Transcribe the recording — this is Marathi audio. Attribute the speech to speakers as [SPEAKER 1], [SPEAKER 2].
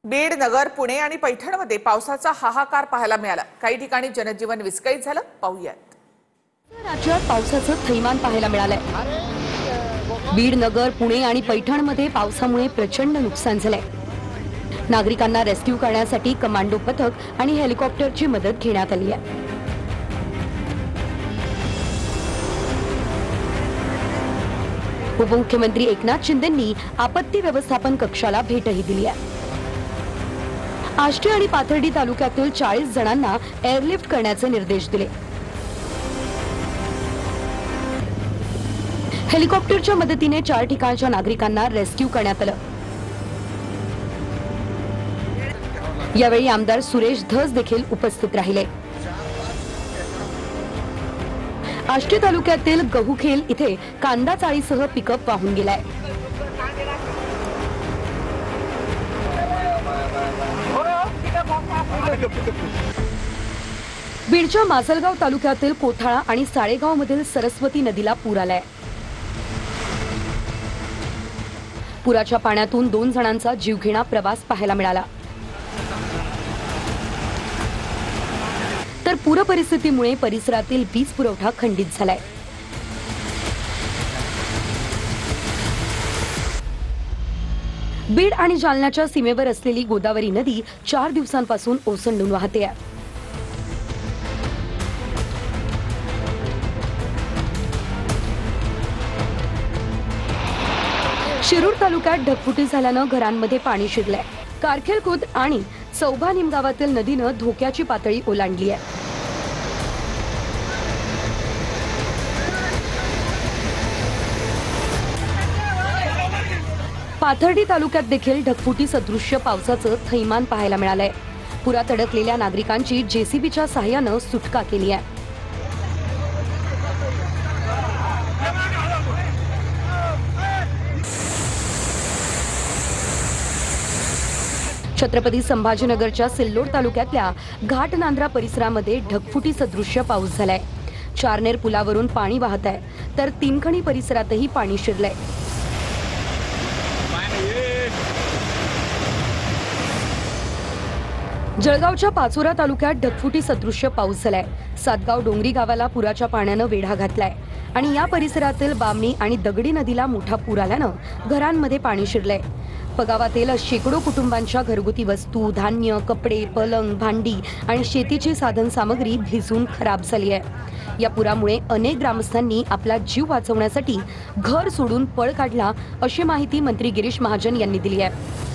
[SPEAKER 1] बीड, नगर, पुणे आणि पैठणमध्ये पावसाचा हाहाकार पाहायला मिळाला। काही ठिकाणी जनजीवन विस्कळीत झालं। पाहूयात।
[SPEAKER 2] राज्यात पावसाचं थैमान पाहायला मिळालंय। बीड, नगर, पुणे आणि पैठणमध्ये पावसामुळे प्रचंड नुकसान झालंय। नागरिकांना रेस्क्यू करण्यासाठी कमांडो पथक आणि हेलिकॉप्टरची मदत घेण्यात आली आहे। उपमुख्यमंत्री एकनाथ शिंदेंनी आपत्ती व्यवस्थापन कक्षाला भेटही दिली आहे। आष्टी आणि पाथर्डी तालुक्यातील 40 जणांना एअरलिफ्ट करण्याचे निर्देश दिले। हेलिकॉप्टरच्या मदतीने 4 ठिकाणच्या नागरिकांना रेस्क्यू करण्यात आलं। यावेळी आमदार सुरेश धस देखील उपस्थित राहिले। आष्टी तालुक्यातील गहुखेल इथे कांदा चाळीसह पिकअप वाहून गेलाय। बीडच्या माजलगाव तालुक्यातील कोठाळा आणि साळेगाव मधील सरस्वती नदीला पूर आलाय। पुराच्या पाण्यातून 2 जणांचा जीवघेणा प्रवास पाहायला मिळाला। तर पूर परिस्थितीमुळे परिसरातील वीज पुरवठा खंडित झालाय। बीड आणि जालन्याच्या सीमेवर असलेली गोदावरी नदी 4 दिवसांपासून ओसंडून वाहते आहे। शिरूर तालुक्यात ढगफुटी झाल्यानं घरांमध्ये पाणी शिरलंय। कारखेल खुर्द आणि चौभा निमगावातील नदीनं धोक्याची पातळी ओलांडली आहे। पाथर्डी तालुक्यात देखील ढगफुटी सदृश्य पावसाचं थैमान पाहायला मिळालंय। पुरात अडकलेल्या नागरिकांची जेसीबीच्या सहाय्यानं सुटका केली आहे। छत्रपती संभाजीनगरच्या सिल्लोड तालुक्यातल्या घाटनांद्रा परिसरामध्ये ढगफुटी सदृश्य पाऊस झालाय। चारनेर पुलावरून पाणी वाहत आहे, तर तीनखणी परिसरातही पाणी शिरलंय। जळगावच्या पाचोरा तालुक्यात ढगफुटी सदृश्य पाऊस झालाय। सातगाव डोंगरी गावाला पुराच्या पाण्यानं वेढा घातलाय आणि या परिसरातील बामणी आणि दगडी नदीला मोठा पूर आल्यानं घरांमध्ये पाणी शिरलंय। पगावातील शेकडो कुटुंबांच्या घरगुती वस्तू, धान्य, कपडे, पलंग, भांडी आणि शेतीची साधन सामग्री भिजून खराब झाली आहे। या पुरामुळे अनेक ग्रामस्थांनी आपला जीव वाचवण्यासाठी घर सोडून पळ काढला, अशी माहिती मंत्री गिरीश महाजन यांनी दिली आहे।